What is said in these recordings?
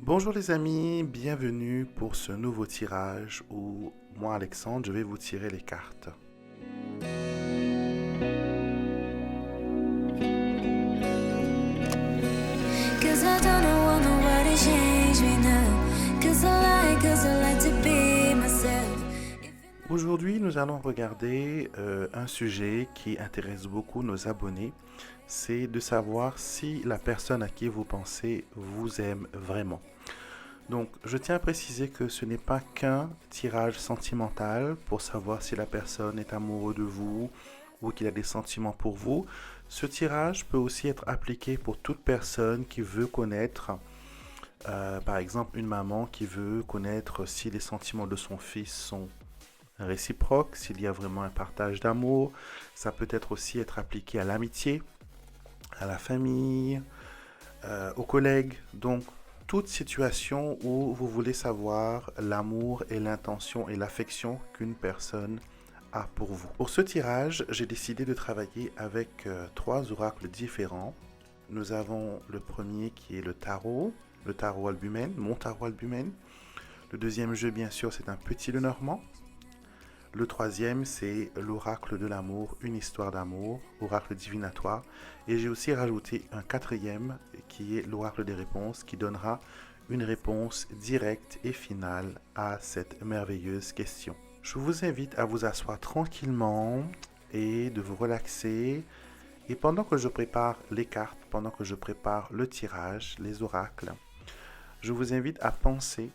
Bonjour les amis, bienvenue pour ce nouveau tirage où moi Alexandre, je vais vous tirer les cartes. Cause I don't want nobody change me now. Cause I like to be myself. Aujourd'hui, nous allons regarder un sujet qui intéresse beaucoup nos abonnés. C'est de savoir si la personne à qui vous pensez vous aime vraiment. Donc, je tiens à préciser que ce n'est pas qu'un tirage sentimental pour savoir si la personne est amoureuse de vous ou qu'il a des sentiments pour vous. Ce tirage peut aussi être appliqué pour toute personne qui veut connaître, par exemple, une maman qui veut connaître si les sentiments de son fils sont réciproques, s'il y a vraiment un partage d'amour. Ça peut aussi être appliqué à l'amitié, à la famille, aux collègues. Donc, toute situation où vous voulez savoir l'amour et l'intention et l'affection qu'une personne a pour vous. Pour ce tirage, j'ai décidé de travailler avec trois oracles différents. Nous avons le premier qui est le tarot albumène, mon tarot albumène. Le deuxième jeu, bien sûr, c'est un petit Lenormand. Le troisième, c'est l'oracle de l'amour, une histoire d'amour, oracle divinatoire. Et j'ai aussi rajouté un quatrième qui est l'oracle des réponses qui donnera une réponse directe et finale à cette merveilleuse question. Je vous invite à vous asseoir tranquillement et de vous relaxer. Et pendant que je prépare les cartes, pendant que je prépare le tirage, les oracles, je vous invite à penser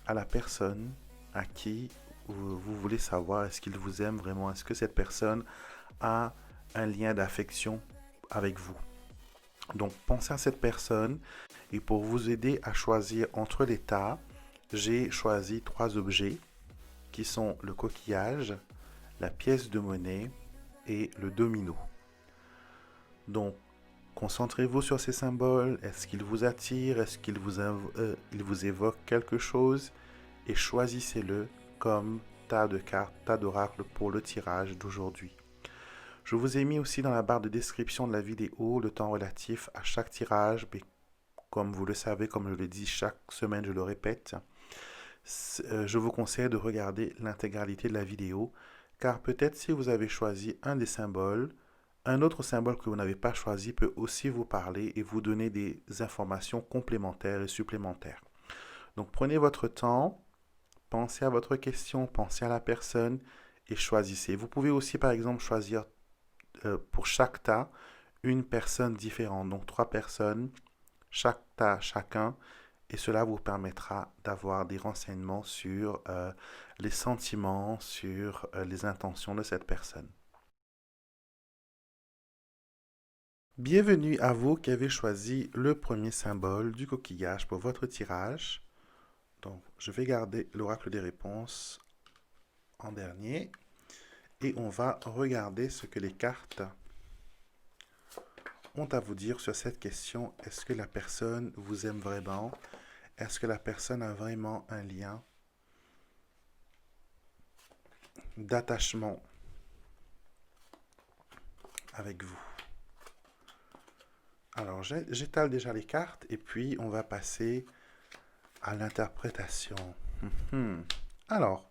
à la personne à qui vous voulez savoir, est-ce qu'il vous aime vraiment? Est-ce que cette personne a un lien d'affection avec vous? Donc, pensez à cette personne et pour vous aider à choisir entre les tas, j'ai choisi trois objets qui sont le coquillage, la pièce de monnaie et le domino. Donc, concentrez-vous sur ces symboles. Est-ce qu'ils vous attirent? Est-ce qu'ils vous évoquent quelque chose? Et choisissez-le comme tas de cartes, tas d'oracles pour le tirage d'aujourd'hui. Je vous ai mis aussi dans la barre de description de la vidéo le temps relatif à chaque tirage, mais comme vous le savez, comme je le dis chaque semaine, je le répète, je vous conseille de regarder l'intégralité de la vidéo, car peut-être si vous avez choisi un des symboles, un autre symbole que vous n'avez pas choisi peut aussi vous parler et vous donner des informations complémentaires et supplémentaires. Donc prenez votre temps, pensez à votre question, pensez à la personne et choisissez. Vous pouvez aussi, par exemple, choisir pour chaque tas une personne différente. Donc, trois personnes, chaque tas, chacun. Et cela vous permettra d'avoir des renseignements sur les sentiments, sur les intentions de cette personne. Bienvenue à vous qui avez choisi le premier symbole du coquillage pour votre tirage. Donc, je vais garder l'oracle des réponses en dernier. Et on va regarder ce que les cartes ont à vous dire sur cette question. Est-ce que la personne vous aime vraiment? Est-ce que la personne a vraiment un lien d'attachement avec vous? Alors, j'étale déjà les cartes et puis on va passer à l'interprétation. Alors,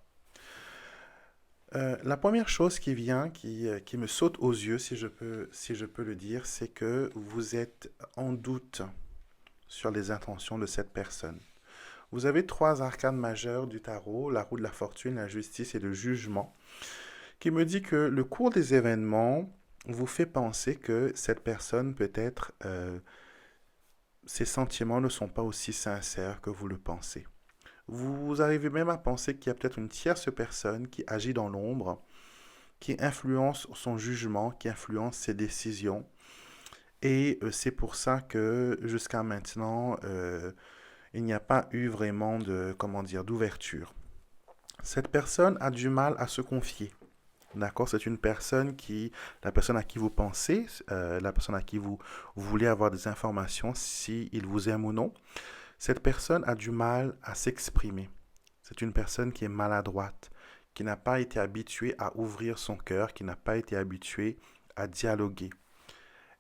la première chose qui vient, qui me saute aux yeux, si je peux le dire, c'est que vous êtes en doute sur les intentions de cette personne. Vous avez trois arcanes majeures du tarot, la roue de la fortune, la justice et le jugement, qui me dit que le cours des événements vous fait penser que cette personne peut-être, ses sentiments ne sont pas aussi sincères que vous le pensez. Vous arrivez même à penser qu'il y a peut-être une tierce personne qui agit dans l'ombre, qui influence son jugement, qui influence ses décisions. Et c'est pour ça que jusqu'à maintenant, il n'y a pas eu vraiment d'ouverture. Cette personne a du mal à se confier. D'accord? C'est la personne à qui vous pensez, la personne à qui vous voulez avoir des informations, s'il vous aime ou non. Cette personne a du mal à s'exprimer. C'est une personne qui est maladroite, qui n'a pas été habituée à ouvrir son cœur, qui n'a pas été habituée à dialoguer.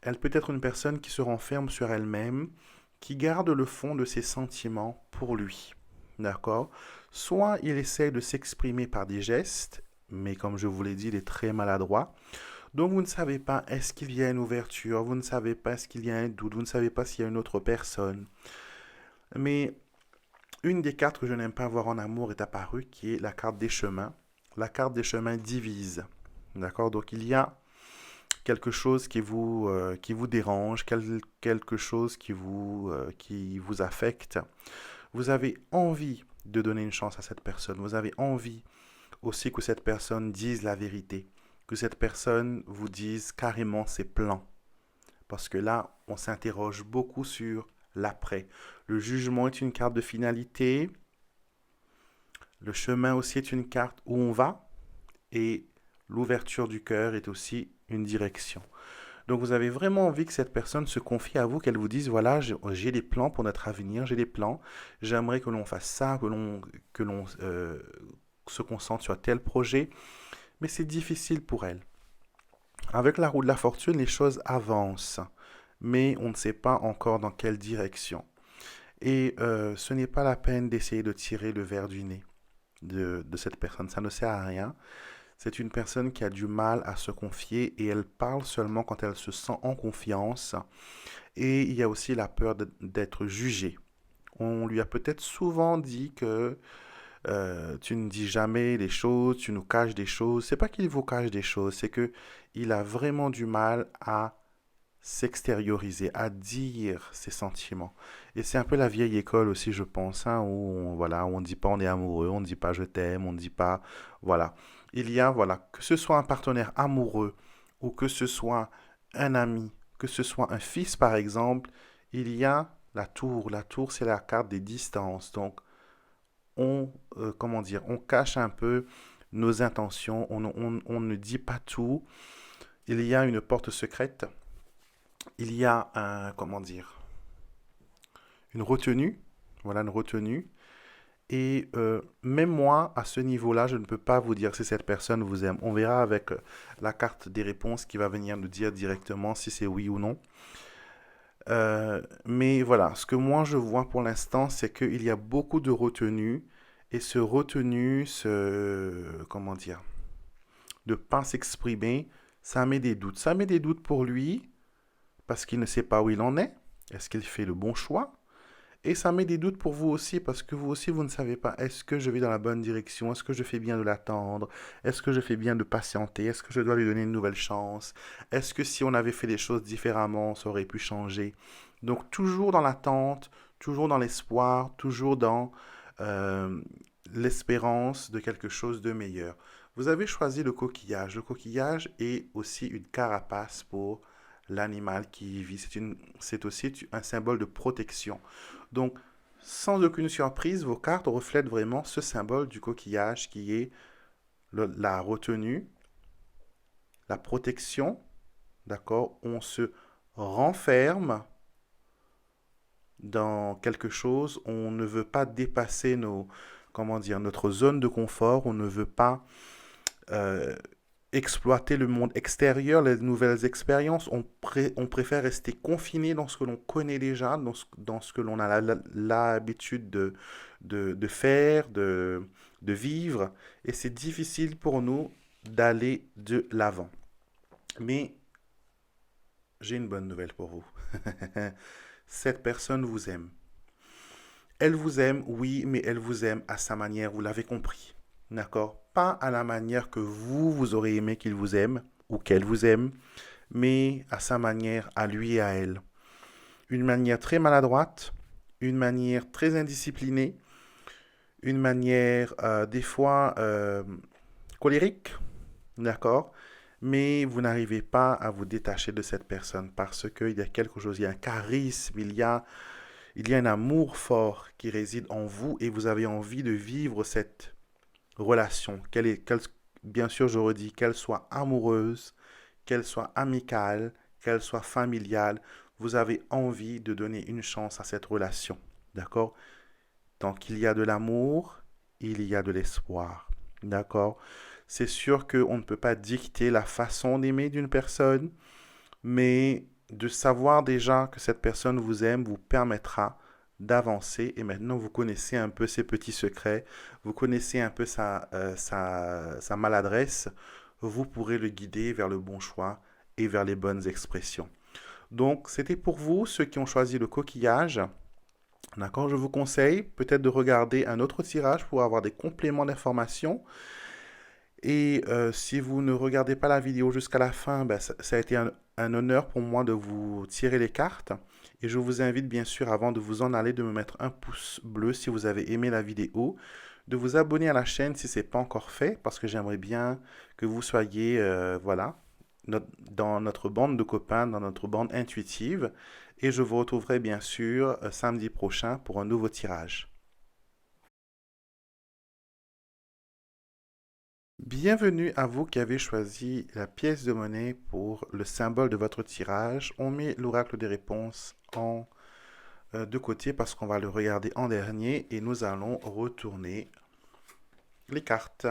Elle peut être une personne qui se renferme sur elle-même, qui garde le fond de ses sentiments pour lui. D'accord? Soit il essaie de s'exprimer par des gestes, mais comme je vous l'ai dit, il est très maladroit. Donc vous ne savez pas est-ce qu'il y a une ouverture, vous ne savez pas est-ce qu'il y a un doute, vous ne savez pas s'il y a une autre personne. Mais une des cartes que je n'aime pas voir en amour est apparue, qui est la carte des chemins. La carte des chemins divise. D'accord? Donc il y a quelque chose qui vous dérange, quelque chose qui vous affecte. Vous avez envie de donner une chance à cette personne. Vous avez envie aussi que cette personne dise la vérité. Que cette personne vous dise carrément ses plans. Parce que là, on s'interroge beaucoup sur l'après. Le jugement est une carte de finalité. Le chemin aussi est une carte où on va. Et l'ouverture du cœur est aussi une direction. Donc vous avez vraiment envie que cette personne se confie à vous, qu'elle vous dise, voilà, j'ai des plans pour notre avenir, j'ai des plans, j'aimerais que l'on fasse ça, que l'on se concentre sur tel projet, mais c'est difficile pour elle. Avec la roue de la fortune, les choses avancent, mais on ne sait pas encore dans quelle direction. Et ce n'est pas la peine d'essayer de tirer le verre du nez de cette personne, ça ne sert à rien. C'est une personne qui a du mal à se confier et elle parle seulement quand elle se sent en confiance. Et il y a aussi la peur d'être jugée. On lui a peut-être souvent dit que tu ne dis jamais les choses, tu nous caches des choses. C'est pas qu'il vous cache des choses, c'est que il a vraiment du mal à s'extérioriser, à dire ses sentiments. Et c'est un peu la vieille école aussi, je pense, hein, voilà, où on ne dit pas on est amoureux, on ne dit pas je t'aime, on ne dit pas, voilà. Il y a, voilà, que ce soit un partenaire amoureux ou que ce soit un ami, que ce soit un fils par exemple, il y a la tour. La tour, c'est la carte des distances. Donc, comment dire, on cache un peu nos intentions, on ne dit pas tout. Il y a une porte secrète. Il y a comment dire, une retenue. Voilà, une retenue. Et même moi, à ce niveau-là, je ne peux pas vous dire si cette personne vous aime. On verra avec la carte des réponses qui va venir nous dire directement si c'est oui ou non. Mais voilà, ce que moi je vois pour l'instant, c'est qu'il y a beaucoup de retenue. Et ce retenue, comment dire, de ne pas s'exprimer, ça met des doutes. Ça met des doutes pour lui, parce qu'il ne sait pas où il en est. Est-ce qu'il fait le bon choix? Et ça met des doutes pour vous aussi, parce que vous aussi, vous ne savez pas, est-ce que je vais dans la bonne direction? Est-ce que je fais bien de l'attendre? Est-ce que je fais bien de patienter? Est-ce que je dois lui donner une nouvelle chance? Est-ce que si on avait fait les choses différemment, ça aurait pu changer? Donc toujours dans l'attente, toujours dans l'espoir, toujours dans euh, l'espérance de quelque chose de meilleur. Vous avez choisi le coquillage. Le coquillage est aussi une carapace pour l'animal qui y vit. C'est aussi un symbole de protection. Donc, sans aucune surprise, vos cartes reflètent vraiment ce symbole du coquillage qui est la retenue, la protection, d'accord? On se renferme dans quelque chose, on ne veut pas dépasser comment dire, notre zone de confort, on ne veut pas euh, exploiter le monde extérieur, les nouvelles expériences. On préfère rester confiné dans ce que l'on connaît déjà, dans ce que l'on a l'habitude de faire, de vivre. Et c'est difficile pour nous d'aller de l'avant. Mais j'ai une bonne nouvelle pour vous. Cette personne vous aime. Elle vous aime, oui, mais elle vous aime à sa manière, vous l'avez compris. D'accord? Pas à la manière que vous aurez aimé qu'il vous aime ou qu'elle vous aime, mais à sa manière, à lui et à elle. Une manière très maladroite, une manière très indisciplinée, une manière des fois colérique, d'accord? Mais vous n'arrivez pas à vous détacher de cette personne parce qu'il y a quelque chose, il y a un charisme, il y a un amour fort qui réside en vous et vous avez envie de vivre cette relation. Bien sûr, je redis, qu'elle soit amoureuse, qu'elle soit amicale, qu'elle soit familiale, vous avez envie de donner une chance à cette relation. D'accord? Tant qu'il y a de l'amour, il y a de l'espoir. D'accord? C'est sûr qu'on ne peut pas dicter la façon d'aimer d'une personne, mais de savoir déjà que cette personne vous aime vous permettra d'avancer et maintenant vous connaissez un peu ses petits secrets, vous connaissez un peu sa maladresse, vous pourrez le guider vers le bon choix et vers les bonnes expressions. Donc, c'était pour vous, ceux qui ont choisi le coquillage. D'accord, je vous conseille peut-être de regarder un autre tirage pour avoir des compléments d'informations. Et si vous ne regardez pas la vidéo jusqu'à la fin, ben, ça a été un honneur pour moi de vous tirer les cartes. Et je vous invite bien sûr, avant de vous en aller, de me mettre un pouce bleu si vous avez aimé la vidéo, de vous abonner à la chaîne si ce n'est pas encore fait, parce que j'aimerais bien que vous soyez, voilà, dans notre bande de copains, dans notre bande intuitive. Et je vous retrouverai bien sûr samedi prochain pour un nouveau tirage. Bienvenue à vous qui avez choisi la pièce de monnaie pour le symbole de votre tirage. On met l'oracle des réponses de côté parce qu'on va le regarder en dernier et nous allons retourner les cartes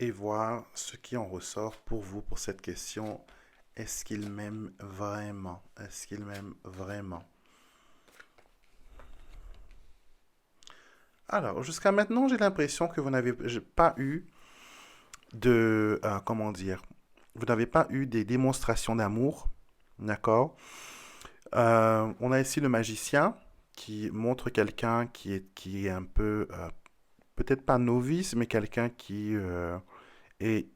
et voir ce qui en ressort pour vous pour cette question. Est-ce qu'il m'aime vraiment? Est-ce qu'il m'aime vraiment? Alors, jusqu'à maintenant, j'ai l'impression que vous n'avez pas eu comment dire, vous n'avez pas eu des démonstrations d'amour, d'accord? On a ici le magicien qui montre quelqu'un qui est un peu, peut-être pas novice, mais quelqu'un est,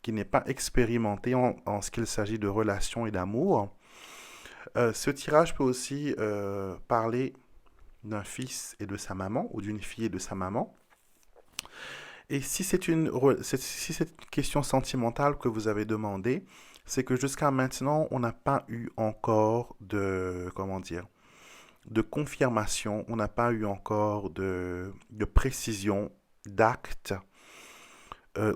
qui n'est pas expérimenté en ce qu'il s'agit de relations et d'amour. Ce tirage peut aussi parler d'un fils et de sa maman, ou d'une fille et de sa maman. Et si c'est une question sentimentale que vous avez demandé, c'est que jusqu'à maintenant, on n'a pas eu encore de, comment dire, de confirmation, on n'a pas eu encore de précision, d'acte,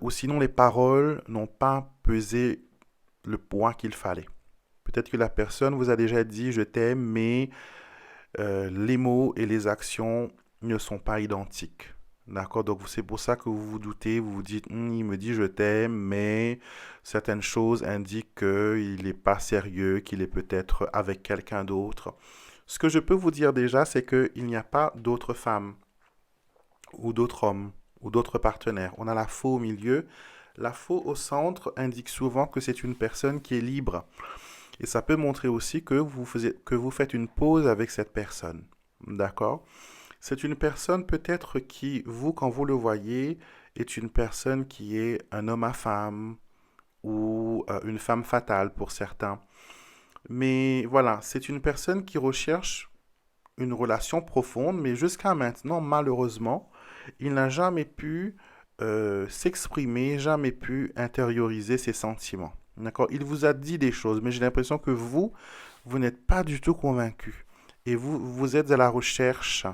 ou sinon les paroles n'ont pas pesé le poids qu'il fallait. Peut-être que la personne vous a déjà dit je t'aime, mais les mots et les actions ne sont pas identiques. D'accord? Donc c'est pour ça que vous vous doutez, vous vous dites, il me dit je t'aime, mais certaines choses indiquent qu'il n'est pas sérieux, qu'il est peut-être avec quelqu'un d'autre. Ce que je peux vous dire déjà, c'est qu'il n'y a pas d'autres femmes ou d'autres hommes ou d'autres partenaires. On a la faux au milieu. La faux au centre indique souvent que c'est une personne qui est libre. Et ça peut montrer aussi que vous faites une pause avec cette personne. D'accord? C'est une personne peut-être qui, vous, quand vous le voyez, est une personne qui est un homme à femme ou une femme fatale pour certains. Mais voilà, c'est une personne qui recherche une relation profonde, mais jusqu'à maintenant, malheureusement, il n'a jamais pu s'exprimer, jamais pu intérioriser ses sentiments. D'accord? Il vous a dit des choses, mais j'ai l'impression que vous n'êtes pas du tout convaincu. Et vous êtes à la recherche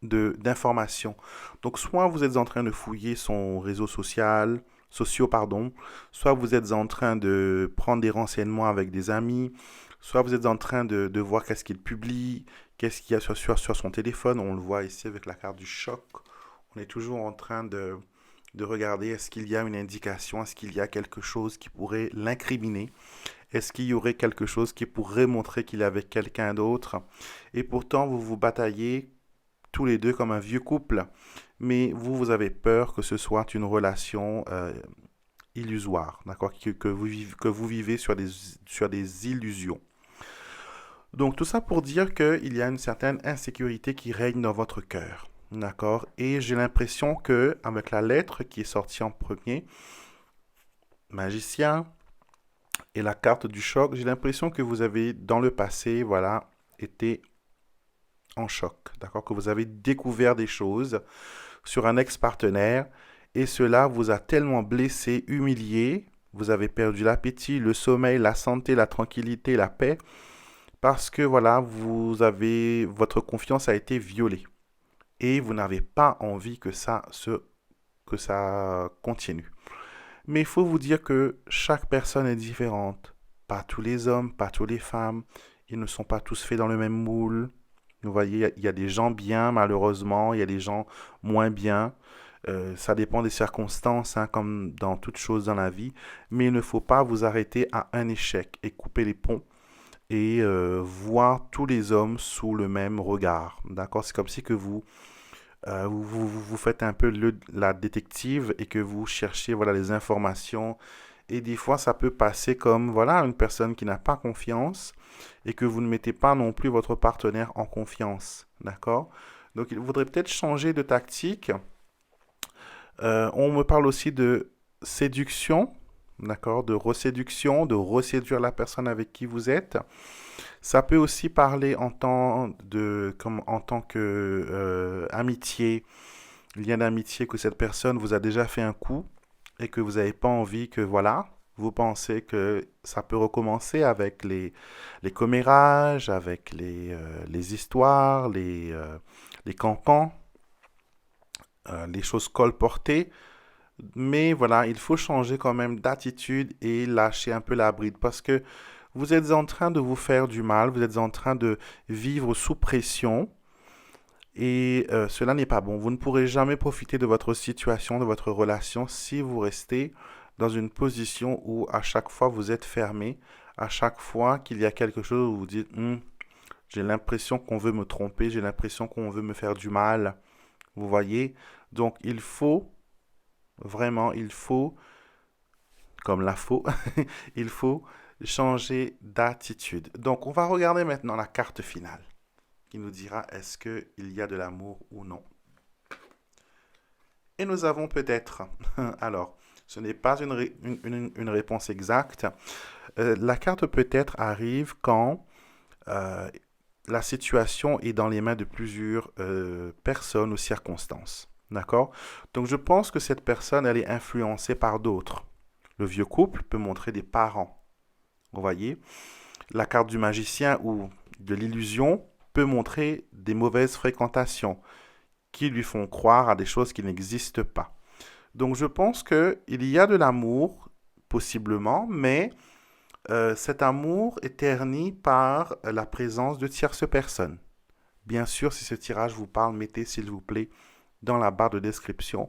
d'informations. Donc, soit vous êtes en train de fouiller son réseau sociaux, pardon, soit vous êtes en train de prendre des renseignements avec des amis, soit vous êtes en train de voir qu'est-ce qu'il publie, qu'est-ce qu'il y a sur son téléphone. On le voit ici avec la carte du choc. On est toujours en train de regarder est-ce qu'il y a une indication, est-ce qu'il y a quelque chose qui pourrait l'incriminer, est-ce qu'il y aurait quelque chose qui pourrait montrer qu'il est avec quelqu'un d'autre. Et pourtant, vous vous bataillez tous les deux comme un vieux couple, mais vous avez peur que ce soit une relation illusoire, d'accord, que vous vivez sur des illusions. Donc tout ça pour dire qu'il y a une certaine insécurité qui règne dans votre cœur, d'accord, et j'ai l'impression que avec la lettre qui est sortie en premier, magicien, et la carte du choc, j'ai l'impression que vous avez dans le passé, voilà, été en choc, d'accord, que vous avez découvert des choses sur un ex-partenaire et cela vous a tellement blessé, humilié, vous avez perdu l'appétit, le sommeil, la santé, la tranquillité, la paix, parce que voilà, votre confiance a été violée et vous n'avez pas envie que que ça continue. Mais il faut vous dire que chaque personne est différente. Pas tous les hommes, pas toutes les femmes, ils ne sont pas tous faits dans le même moule. Vous voyez, il y a des gens bien, malheureusement, il y a des gens moins bien. Ça dépend des circonstances, hein, comme dans toute chose dans la vie. Mais il ne faut pas vous arrêter à un échec et couper les ponts et voir tous les hommes sous le même regard. D'accord? C'est comme si que vous faites un peu la détective et que vous cherchez voilà, les informations. Et des fois, ça peut passer comme voilà, une personne qui n'a pas confiance et que vous ne mettez pas non plus votre partenaire en confiance. D'accord? Donc, il faudrait peut-être changer de tactique. On me parle aussi de séduction, d'accord? De reséduction, de reséduire la personne avec qui vous êtes. Ça peut aussi parler en tant que amitié, lien d'amitié, que cette personne vous a déjà fait un coup et que vous n'avez pas envie que, voilà, vous pensez que ça peut recommencer avec les commérages, avec les histoires, les cancans, les choses colportées. Mais voilà, il faut changer quand même d'attitude et lâcher un peu la bride parce que vous êtes en train de vous faire du mal, vous êtes en train de vivre sous pression et cela n'est pas bon. Vous ne pourrez jamais profiter de votre situation, de votre relation si vous restez dans une position où à chaque fois vous êtes fermé, à chaque fois qu'il y a quelque chose où vous dites j'ai l'impression qu'on veut me tromper, j'ai l'impression qu'on veut me faire du mal. Vous voyez? Donc il faut, vraiment, il faut, comme la faux, il faut changer d'attitude. Donc on va regarder maintenant la carte finale qui nous dira est-ce qu'il y a de l'amour ou non. Et nous avons peut-être, alors, ce n'est pas une réponse exacte. La carte peut-être arrive quand euh, la situation est dans les mains de plusieurs personnes ou circonstances. D'accord? Donc je pense que cette personne, elle est influencée par d'autres. Le vieux couple peut montrer des parents. Vous voyez? La carte du magicien ou de l'illusion peut montrer des mauvaises fréquentations qui lui font croire à des choses qui n'existent pas. Donc je pense qu'il y a de l'amour, possiblement, mais cet amour est terni par la présence de tierces personnes. Bien sûr, si ce tirage vous parle, mettez s'il vous plaît dans la barre de description.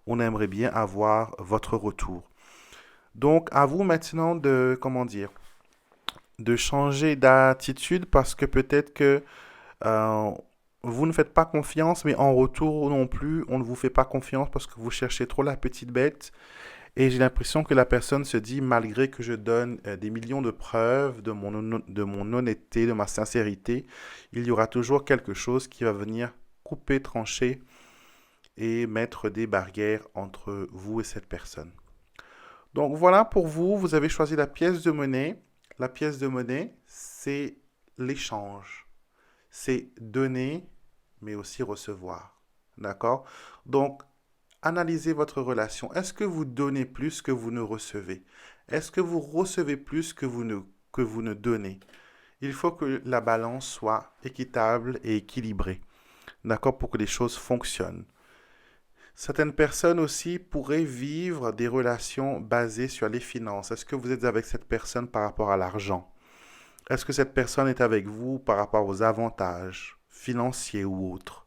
On aimerait bien avoir votre retour. Donc à vous maintenant de, comment dire, de changer d'attitude parce que peut-être que euh, vous ne faites pas confiance, mais en retour non plus, on ne vous fait pas confiance parce que vous cherchez trop la petite bête. Et j'ai l'impression que la personne se dit, malgré que je donne des millions de preuves de mon honnêteté, de ma sincérité, il y aura toujours quelque chose qui va venir couper, trancher et mettre des barrières entre vous et cette personne. Donc voilà pour vous, vous avez choisi la pièce de monnaie. La pièce de monnaie, c'est l'échange. C'est donner, mais aussi recevoir. D'accord? Donc, analysez votre relation. Est-ce que vous donnez plus que vous ne recevez? Est-ce que vous recevez plus que vous ne donnez? Il faut que la balance soit équitable et équilibrée. D'accord? Pour que les choses fonctionnent. Certaines personnes aussi pourraient vivre des relations basées sur les finances. Est-ce que vous êtes avec cette personne par rapport à l'argent? Est-ce que cette personne est avec vous par rapport aux avantages financiers ou autres?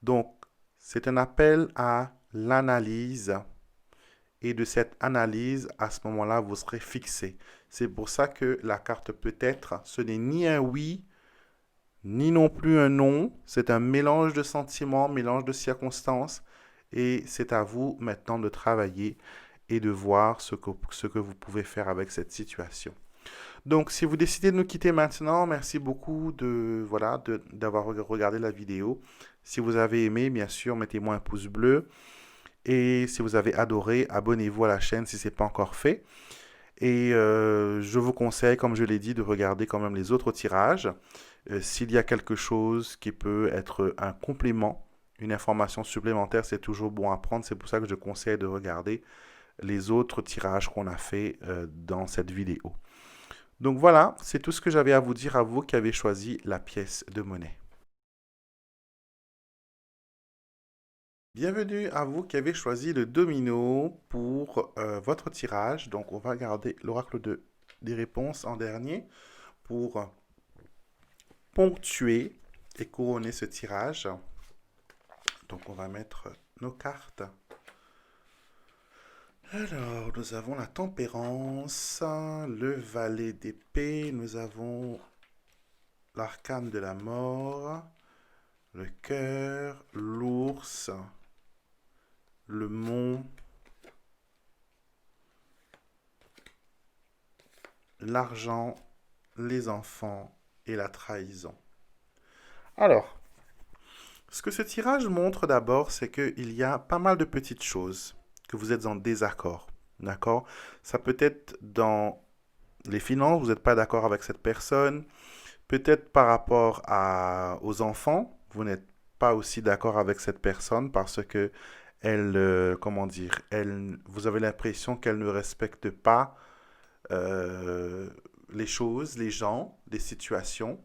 Donc, c'est un appel à l'analyse et de cette analyse, à ce moment-là, vous serez fixé. C'est pour ça que la carte peut-être, ce n'est ni un oui, ni non plus un non. C'est un mélange de sentiments, mélange de circonstances. Et c'est à vous maintenant de travailler et de voir ce que vous pouvez faire avec cette situation. Donc, si vous décidez de nous quitter maintenant, merci beaucoup d'avoir regardé la vidéo. Si vous avez aimé, bien sûr, mettez-moi un pouce bleu. Et si vous avez adoré, abonnez-vous à la chaîne si ce n'est pas encore fait. Et je vous conseille, comme je l'ai dit, de regarder quand même les autres tirages. S'il y a quelque chose qui peut être un complément, une information supplémentaire, c'est toujours bon à prendre. C'est pour ça que je conseille de regarder les autres tirages qu'on a fait dans cette vidéo. Donc voilà, c'est tout ce que j'avais à vous dire à vous qui avez choisi la pièce de monnaie. Bienvenue à vous qui avez choisi le domino pour votre tirage. Donc on va garder l'oracle des réponses en dernier pour ponctuer et couronner ce tirage. Donc on va mettre nos cartes. Alors, nous avons la tempérance, le valet d'épée, nous avons l'arcane de la mort, le cœur, l'ours, le mont, l'argent, les enfants et la trahison. Alors, ce que ce tirage montre d'abord, c'est qu'il y a pas mal de petites choses que vous êtes en désaccord. D'accord? Ça peut être dans les finances, vous n'êtes pas d'accord avec cette personne. Peut-être par rapport aux enfants, vous n'êtes pas aussi d'accord avec cette personne parce que comment dire, vous avez l'impression qu'elle ne respecte pas euh, les choses, les gens, les situations,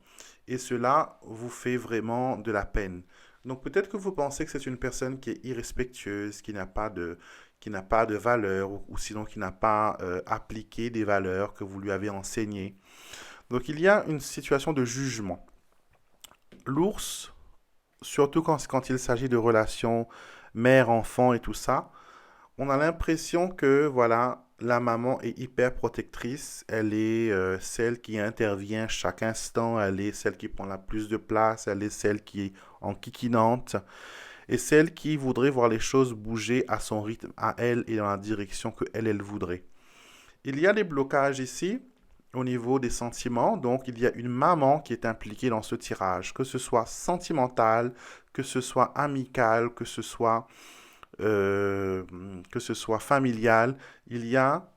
et cela vous fait vraiment de la peine. Donc peut-être que vous pensez que c'est une personne qui est irrespectueuse, qui n'a pas de valeur, ou sinon qui n'a pas appliqué des valeurs que vous lui avez enseignées. Donc il y a une situation de jugement. L'ours, surtout quand il s'agit de relations mère-enfant et tout ça, on a l'impression que voilà, la maman est hyper protectrice, elle est celle qui intervient chaque instant, elle est celle qui prend la plus de place, elle est celle qui est enquiquinante et celle qui voudrait voir les choses bouger à son rythme, à elle et dans la direction que elle voudrait. Il y a des blocages ici au niveau des sentiments, donc il y a une maman qui est impliquée dans ce tirage, que ce soit sentimental, que ce soit amical, euh, que ce soit familial, il y a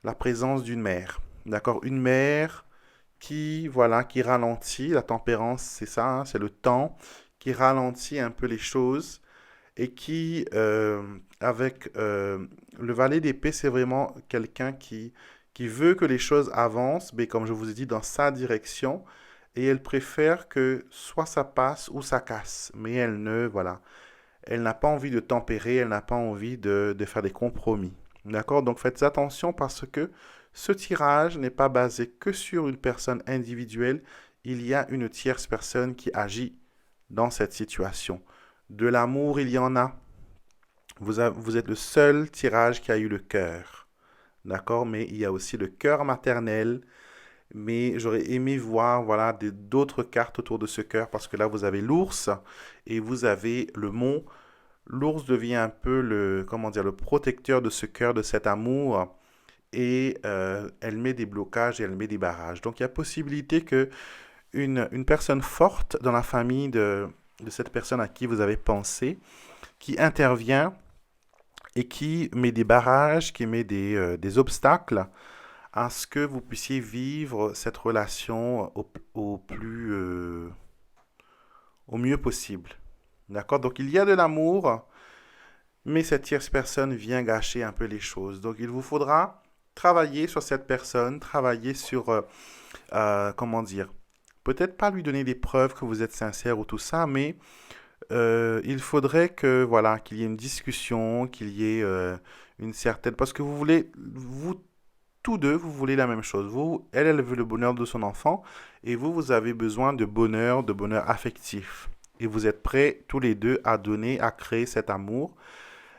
la présence d'une mère. D'accord? Une mère qui, voilà, qui ralentit. La tempérance, c'est ça, hein, c'est le temps qui ralentit un peu les choses et qui, avec le valet d'épée, c'est vraiment quelqu'un qui veut que les choses avancent, mais comme je vous ai dit, dans sa direction. Et elle préfère que soit ça passe ou ça casse. Mais elle ne, voilà, elle n'a pas envie de tempérer, elle n'a pas envie de faire des compromis. D'accord? Donc faites attention parce que ce tirage n'est pas basé que sur une personne individuelle, il y a une tierce personne qui agit dans cette situation. De l'amour, il y en a. Vous êtes le seul tirage qui a eu le cœur. D'accord? Mais il y a aussi le cœur maternel. Mais j'aurais aimé voir voilà, d'autres cartes autour de ce cœur parce que là, vous avez l'ours et vous avez le mont. L'ours devient un peu le, comment dire, le protecteur de ce cœur, de cet amour, et elle met des blocages et elle met des barrages. Donc il y a possibilité que une personne forte dans la famille de cette personne à qui vous avez pensé, qui intervient et qui met des barrages, qui met des obstacles à ce que vous puissiez vivre cette relation au mieux possible. D'accord? Donc il y a de l'amour, mais cette tierce personne vient gâcher un peu les choses. Donc il vous faudra travailler sur cette personne, travailler sur, comment dire, peut-être pas lui donner des preuves que vous êtes sincère ou tout ça, mais il faudrait que, voilà, qu'il y ait une discussion, qu'il y ait une certaine... Parce que vous voulez, vous tous deux, vous voulez la même chose. Vous, elle veut le bonheur de son enfant, et vous avez besoin de bonheur affectif. Et vous êtes prêts tous les deux à donner, à créer cet amour,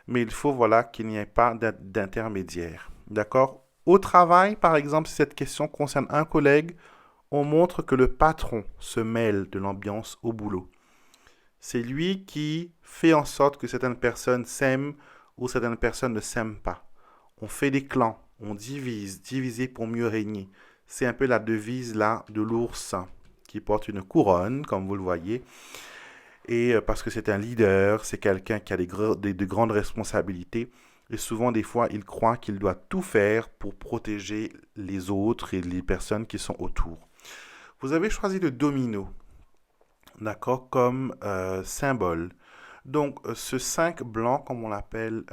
mais il faut voilà qu'il n'y ait pas d'intermédiaire. D'accord? Au travail, par exemple, si cette question concerne un collègue, on montre que le patron se mêle de l'ambiance au boulot. C'est lui qui fait en sorte que certaines personnes s'aiment ou certaines personnes ne s'aiment pas. On fait des clans, on divise, diviser pour mieux régner. C'est un peu la devise là de l'ours qui porte une couronne, comme vous le voyez. Et parce que c'est un leader, c'est quelqu'un qui a de grandes responsabilités. Et souvent, des fois, il croit qu'il doit tout faire pour protéger les autres et les personnes qui sont autour. Vous avez choisi le domino, d'accord, comme symbole. Donc, ce 5 blanc, comme on l'appelle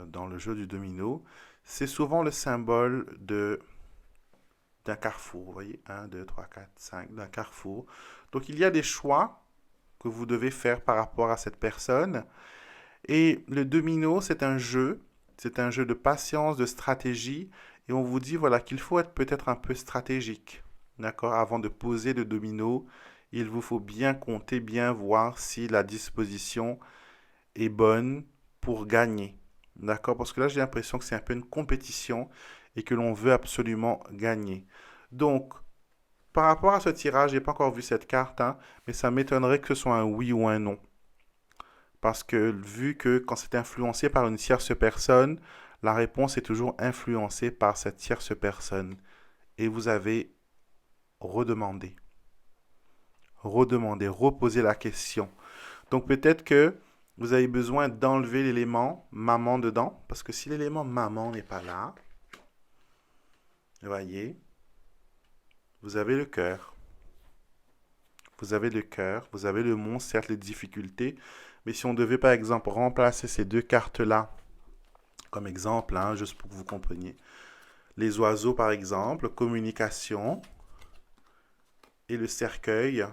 dans le jeu du domino, c'est souvent le symbole d'un carrefour. Vous voyez, 1, 2, 3, 4, 5, d'un carrefour. Donc, il y a des choix que vous devez faire par rapport à cette personne. Et le domino, c'est un jeu. C'est un jeu de patience, de stratégie. Et on vous dit voilà, qu'il faut être peut-être un peu stratégique. D'accord? Avant de poser le domino, il vous faut bien compter, bien voir si la disposition est bonne pour gagner. D'accord? Parce que là, j'ai l'impression que c'est un peu une compétition et que l'on veut absolument gagner. Donc, par rapport à ce tirage, j'ai pas encore vu cette carte, hein, mais ça m'étonnerait que ce soit un oui ou un non. Parce que vu que quand c'est influencé par une tierce personne, la réponse est toujours influencée par cette tierce personne. Et vous avez redemandé, reposer la question. Donc peut-être que vous avez besoin d'enlever l'élément maman dedans, parce que si l'élément maman n'est pas là, vous voyez, vous avez le cœur. Vous avez le cœur, vous avez le monde, certes les difficultés, mais si on devait par exemple remplacer ces deux cartes-là, comme exemple, hein, juste pour que vous compreniez, les oiseaux par exemple, communication, et le cercueil,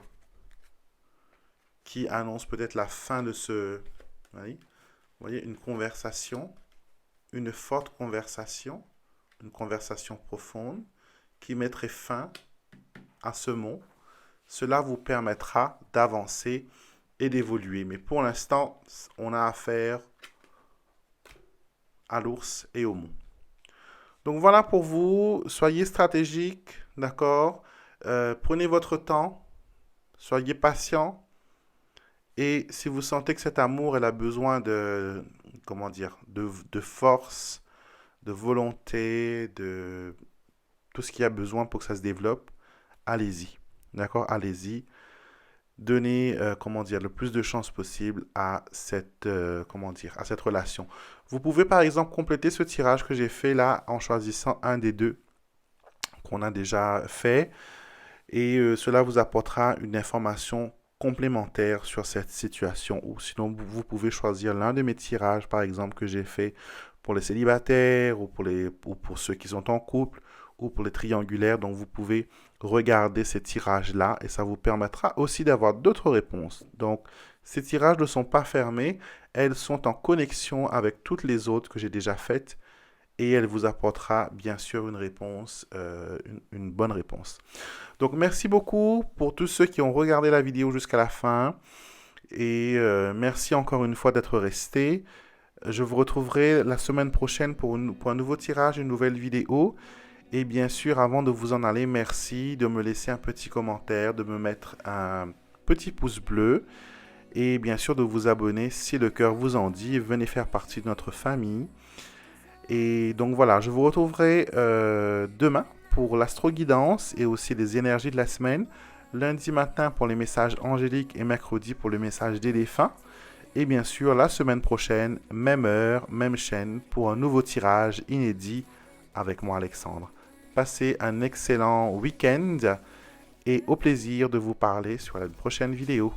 qui annonce peut-être la fin de ce... Vous voyez, une conversation, une forte conversation, une conversation profonde, qui mettrait fin à ce mot. Cela vous permettra d'avancer et d'évoluer. Mais pour l'instant, on a affaire à l'ours et au mot. Donc voilà pour vous. Soyez stratégique, d'accord? Prenez votre temps. Soyez patient. Et si vous sentez que cet amour, elle a besoin de, comment dire, de force, de volonté, de tout ce qu'il y a besoin pour que ça se développe, allez-y. D'accord? Allez-y. Donnez, comment dire, le plus de chances possible à cette, comment dire, à cette relation. Vous pouvez par exemple compléter ce tirage que j'ai fait là en choisissant un des deux qu'on a déjà fait et cela vous apportera une information complémentaire sur cette situation ou sinon vous pouvez choisir l'un de mes tirages par exemple que j'ai fait pour les célibataires ou pour ceux qui sont en couple ou pour les triangulaires. Donc vous pouvez regarder ces tirages-là et ça vous permettra aussi d'avoir d'autres réponses. Donc ces tirages ne sont pas fermés, elles sont en connexion avec toutes les autres que j'ai déjà faites et elle vous apportera bien sûr une réponse, une bonne réponse. Donc merci beaucoup pour tous ceux qui ont regardé la vidéo jusqu'à la fin et merci encore une fois d'être restés. Je vous retrouverai la semaine prochaine pour un nouveau tirage, une nouvelle vidéo. Et bien sûr, avant de vous en aller, merci de me laisser un petit commentaire, de me mettre un petit pouce bleu et bien sûr de vous abonner si le cœur vous en dit. Venez faire partie de notre famille. Et donc voilà, je vous retrouverai demain pour l'astro-guidance et aussi les énergies de la semaine. Lundi matin pour les messages angéliques et mercredi pour le message des défunts. Et bien sûr, la semaine prochaine, même heure, même chaîne pour un nouveau tirage inédit avec moi Alexandre. Passez un excellent week-end et au plaisir de vous parler sur la prochaine vidéo.